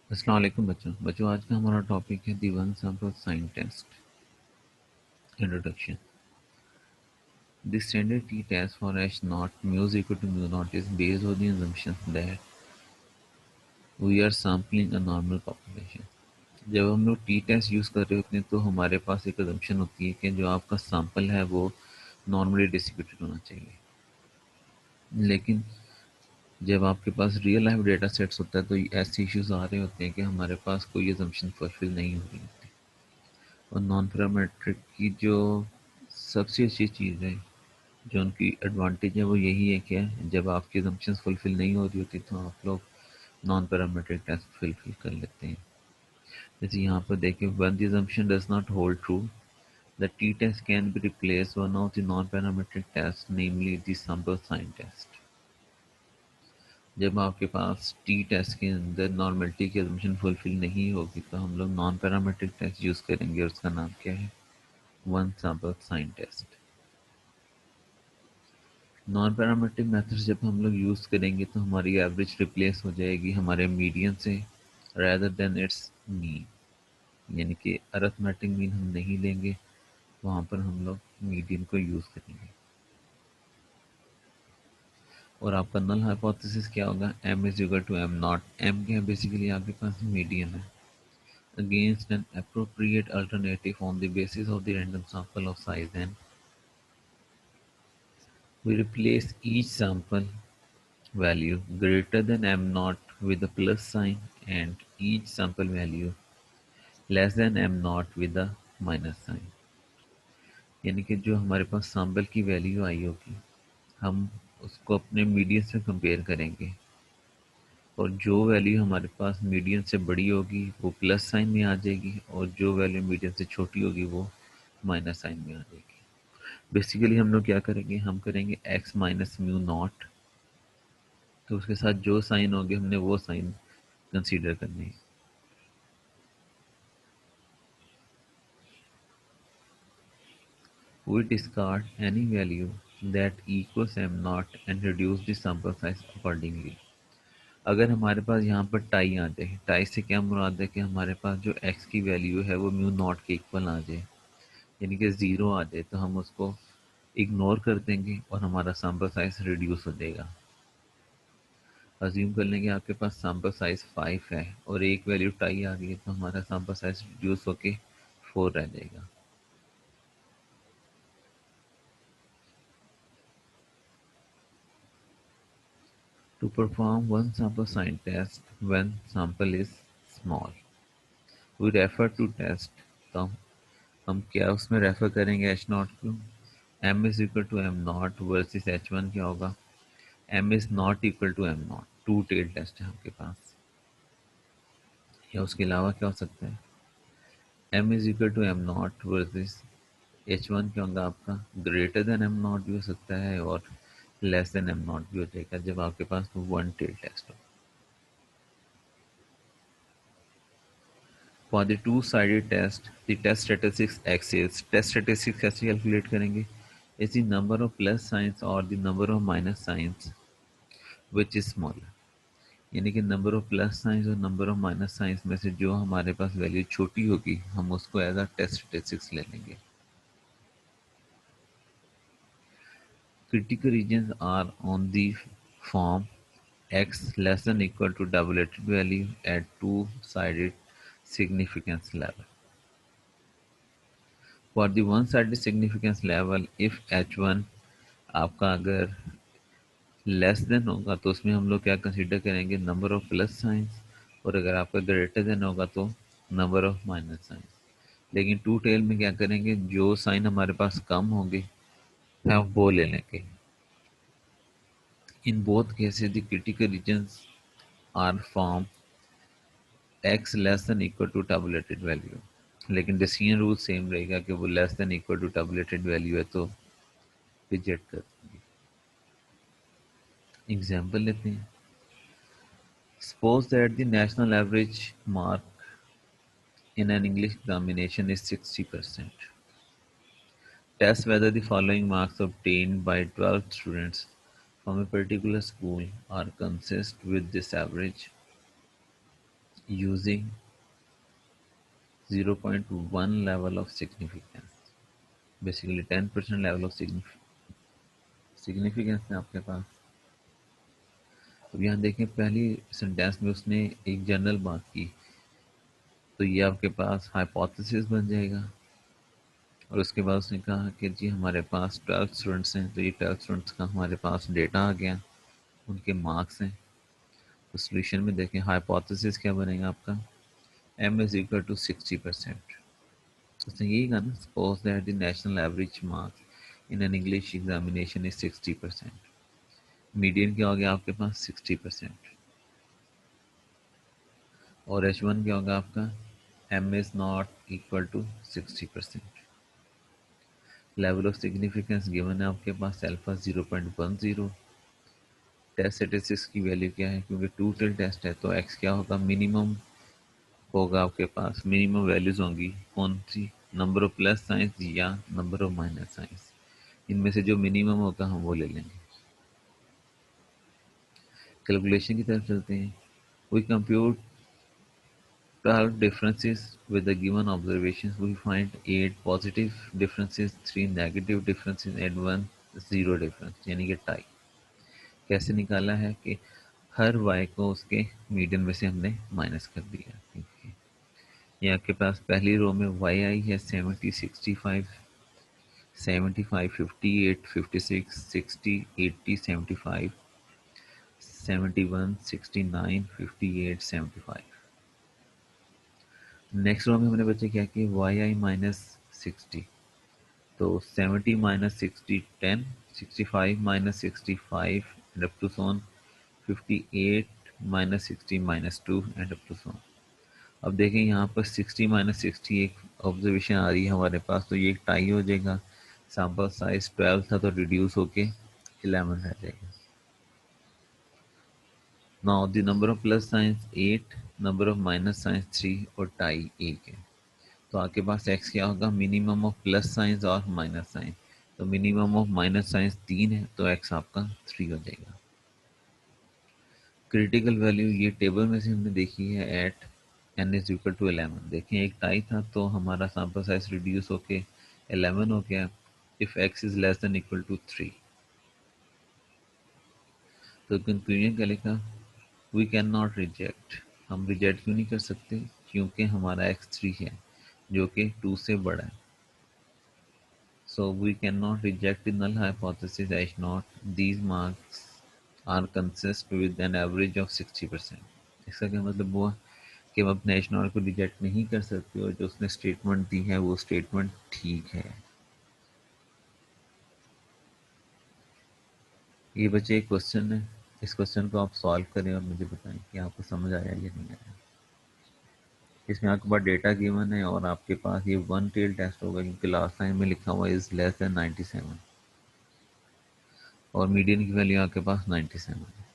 अस्सलाम वालेकुम बच्चों बच्चों आज का हमारा टॉपिक है the one sample sign test introduction. The standard t-test for H naught mu is equal to mu naught is based on the assumption that we are sampling a normal population। जब हम लोग T test use कर रहे होते हैं तो हमारे पास एक assumption होती है कि जो आपका सैंपल है वो नॉर्मली डिस्ट्रीब्यूटेड होना चाहिए। लेकिन जब आपके पास रियल लाइफ डेटा सेट्स होता है तो ऐसे इश्यूज आ रहे होते हैं कि हमारे पास कोई assumption फुलफिल नहीं हो रही होती। और नॉन पैरामेट्रिक की जो सबसे अच्छी चीज़ है, जो उनकी एडवांटेज है, वो यही है कि जब आपकी assumptions फुलफिल नहीं हो रही होती तो आप लोग नॉन पैरामेट्रिक टेस्ट फुलफिल कर लेते हैं। जैसे यहाँ पर देखें, when the assumption does not hold true, the t-test can be replaced one of the non-parametric tests, namely the sample sign test। जब आपके पास टी टेस्ट के अंदर नॉर्मलिटी की assumption फुलफिल नहीं होगी तो हम लोग नॉन पैरामेट्रिक टेस्ट यूज़ करेंगे और उसका नाम क्या है? One sample sign test. Non parametric methods जब हम लोग यूज़ करेंगे तो हमारी एवरेज रिप्लेस हो जाएगी हमारे मीडियन से rather देन इट्स मीन। यानी कि अरिथमेटिक मीन हम नहीं लेंगे, वहाँ पर हम लोग मीडियन को यूज़ करेंगे। और आपका नल हाइपोथेसिस क्या होगा? m is equal to m naught. m क्या है? बेसिकली आपके पास मीडियन है against an appropriate alternative on the basis of the random sample of size n। We replace each sample value greater than m naught with a plus sign and each sample value less than m naught with a minus sign। यानी कि जो हमारे पास sample की value आई होगी हम उसको अपने median से कंपेयर करेंगे, और जो वैल्यू हमारे पास मीडियन से बड़ी होगी वो प्लस साइन में आ जाएगी और जो वैल्यू मीडियन से छोटी होगी वो माइनस साइन में आ जाएगी। बेसिकली हम लोग क्या करेंगे? हम करेंगे x माइनस म्यू नॉट, तो उसके साथ जो साइन होंगे हमने वो साइन कंसीडर करने हैं। We discard any value that equals m naught and reduce the sample size accordingly। अगर हमारे पास यहाँ पर टाई आ जाए, टाई से क्या मुराद है कि हमारे पास जो x की वैल्यू है वो म्यू नॉट के इक्वल आ जाए, यानी कि ज़ीरो आ जाए, तो हम उसको इग्नोर कर देंगे और हमारा सैम्पल साइज रिड्यूस हो जाएगा। अज्यूम कर लेंगे आपके पास सैम्पल साइज 5 है और एक वैल्यू टाई आ गई है तो हमारा सैम्पल साइज रिड्यूस होके 4 रह जाएगा। To perform one sample sign test when sample is small, we refer to test। तो हम क्या उसमें रेफर करेंगे? एच नॉट को। M is equal to M naught versus H one क्या होगा? M is not equal to M naught. Two tail test है आपके पास, या उसके अलावा क्या हो सकता है? M is equal to M naught versus H one क्या होगा आपका? ग्रेटर देन एम नॉट भी हो सकता है और लेस देन एम नॉट भी हो जाएगा जब आपके पास वन टेल टेस्ट हो। For the two sided test the test statistics access. Test statistics कैसे कैलकुलेट करेंगे? Is the number of plus signs और the number of minus signs which is smaller. यानी कि नंबर ऑफ प्लस साइंस और number of minus signs में से जो हमारे पास वैल्यू छोटी होगी हम उसको एज अ टेस्ट स्टैटिस्टिक्स ले लेंगे। Critical regions are on the form x less than equal to tabulated value at two sided significance level। For the one sided significance level if h1 आपका अगर less than होगा तो उसमें हम लोग क्या कंसीडर करेंगे? Number of plus signs. और अगर आपका ग्रेटर देन होगा तो नंबर ऑफ माइनस साइंस। लेकिन टू टेल में क्या करेंगे? जो साइन हमारे पास कम होंगे हम वो ले लेंगे। In both cases the critical regions are form x less than equal to tabulated value. लेकिन डिसीजन रूल सेम रहेगा कि वो less than equal to tabulated value है तो रिजेक्ट कर देंगे। एग्जाम्पल लेते हैं। Suppose that the national average mark in an English examination is 60%. Test whether the following marks obtained by 12 students from a particular school are consistent with this average. using 0.1 level of significance, basically 10% level of significance है आपके पास। अब यहाँ देखें पहली sentence में उसने एक general बात की, तो ये आपके पास हाइपोथेसिस बन जाएगा। और उसके बाद उसने कहा कि जी हमारे पास 12 स्टूडेंट्स हैं, तो ये 12 स्टूडेंट्स का हमारे पास डेटा आ गया, उनके मार्क्स हैं। तो सोल्यूशन में देखें हाइपोथेसिस क्या बनेगा आपका, m इज इक्वल टू 60%। उसने यही कहा ना, suppose that the national average marks in an English examination is 60%। Median क्या हो गया आपके पास 60%। और H1 क्या होगा आपका, m is not equal to 60%। Level of significance given है आपके पास अल्फा 0.10। टेस्ट स्टेटिस्टिक्स की वैल्यू क्या है, क्योंकि टू टेल टेस्ट है तो x क्या होगा, मिनिमम होगा आपके पास, मिनिमम वैल्यूज होंगी कौन सी, नंबर ऑफ प्लस साइंस या नंबर ऑफ माइनस साइंस, इनमें से जो मिनिमम होगा हम वो ले लेंगे। कैलकुलेशन की तरफ चलते हैं। We compute 12 differences with the given observations. We find 8 positive differences, 3 negative differences and 1 zero difference, यानी कि टाई। कैसे निकाला है कि हर y को उसके मीडियन में से हमने माइनस कर दिया। ये आपके पास पहली रो में y आई है 70, 65, 75, 58, 56, 60, 80, 75, 71, 69, 58, 75। नेक्स्ट रो में हमने बच्चे क्या किया, वाई आई माइनस 60, तो 70 minus 60 10, 65 minus 65 and up to zone 58 minus 60 minus 2 and up to zone. अब देखें यहाँ पर 60 माइनस 60 एक ऑब्जर्वेशन आ रही है हमारे पास, तो ये एक टाई हो जाएगा। सैम्पल साइज 12 था तो रिड्यूस होके 11 रह जाएगा। Now the number of plus science 8, number of minus science 3 और टाई 1 है। तो आपके पास x क्या होगा, मिनिमम ऑफ प्लस साइंस और माइनस साइन। तो मिनिमम ऑफ माइनस साइंस 3 है तो x आपका 3 हो जाएगा। क्रिटिकल वैल्यू ये टेबल में से हमने देखी है at n is equal to 11। देखें एक टाई था तो हमारा सैंपल साइज रिड्यूस होके 11 हो गया। If x is less than equal to 3, तो कंक्लूजन क्या लिखा, वी कैन नॉट रिजेक्ट। हम रिजेक्ट क्यों नहीं कर सकते, क्योंकि हमारा x 3 है जो कि 2 से बड़ा है। So we cannot reject the null hypothesis as not. These marks are consist with an average of 60%। इसका क्या मतलब हुआ कि हम अपने एच नॉट को रिजेक्ट नहीं कर सकते और जो उसने स्टेटमेंट दी है वो स्टेटमेंट ठीक है। ये बच्चे एक क्वेश्चन है, इस क्वेश्चन को आप सॉल्व करें और मुझे बताएं कि आपको समझ आया या नहीं आया। इसमें आपके पास डेटा गिवन है और आपके पास ये वन टेल टेस्ट होगा क्योंकि लास्ट टाइम में लिखा हुआ इज लेस देन 97 और मीडियन की वैल्यू आपके पास 97 है।